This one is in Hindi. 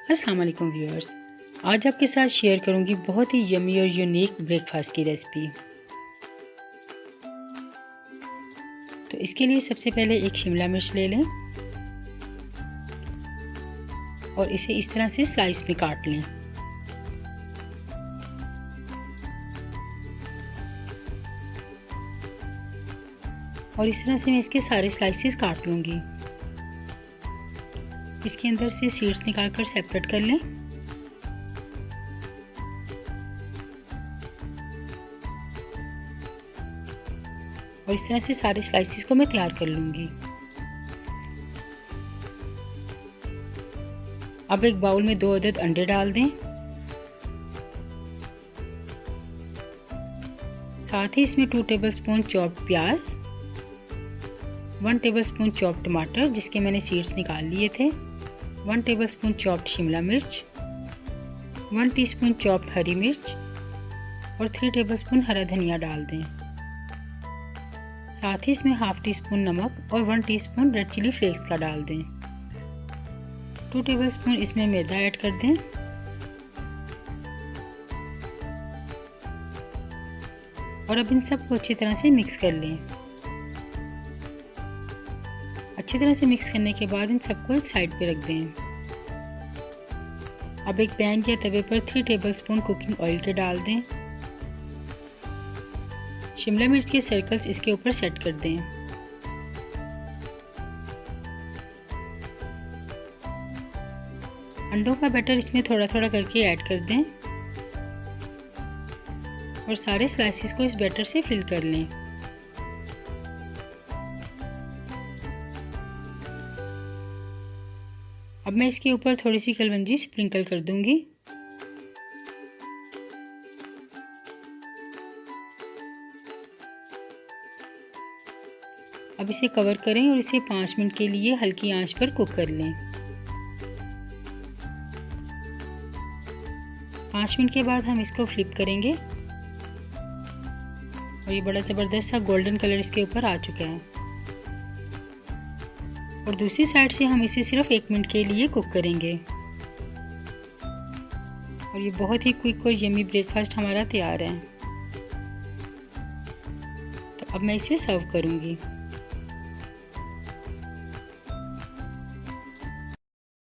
अस्सलाम वालेकुम व्यूअर्स, आज आपके साथ शेयर करूंगी बहुत ही यमी और यूनिक ब्रेकफास्ट की रेसिपी। तो इसके लिए सबसे पहले एक शिमला मिर्च ले लें और इसे इस तरह से स्लाइस में काट लें। और इस तरह से मैं इसके सारे स्लाइसेस काट लूँगी। इसके अंदर से सीड्स निकालकर सेपरेट कर लें। और इस तरह से सारे स्लाइसेस को मैं तैयार कर लूँगी। अब एक बाउल में 2 अदद अंडे डाल दें। साथ ही इसमें 2 टेबलस्पून चॉप्ड प्याज, 1 टेबलस्पून चॉप्ड टमाटर जिसके मैंने सीड्स निकाल लिए थे, 1 टेबलस्पून चॉप्ड शिमला मिर्च, 1 टीस्पून चॉप्ड हरी मिर्च और 3 टेबलस्पून हरा धनिया डाल दें। साथ ही इसमें हाफ टी स्पून नमक और 1 टीस्पून रेड चिली फ्लेक्स का डाल दें। 2 टेबलस्पून इसमें मैदा ऐड कर दें। और अब इन सबको अच्छी तरह से मिक्स कर लें। अच्छी तरह से मिक्स करने के बाद इन सबको एक साइड पे रख दें। अब एक पैन या तवे पर 3 टेबलस्पून कुकिंग ऑयल के डाल दें। शिमला मिर्च के सर्कल्स इसके ऊपर सेट कर दें। अंडों का बैटर इसमें थोड़ा थोड़ा करके ऐड कर दें और सारे स्लाइसेस को इस बैटर से फिल कर लें। अब मैं इसके ऊपर थोड़ी सी कलवंजी स्प्रिंकल कर दूंगी। अब इसे कवर करें और इसे 5 मिनट के लिए हल्की आंच पर कुक कर लें। 5 मिनट के बाद हम इसको फ्लिप करेंगे और ये बड़ा ज़बरदस्त सा गोल्डन कलर इसके ऊपर आ चुका है। और दूसरी साइड से हम इसे सिर्फ 1 मिनट के लिए कुक करेंगे। और ये बहुत ही क्विक और यमी ब्रेकफास्ट हमारा तैयार है। तो अब मैं इसे सर्व करूँगी।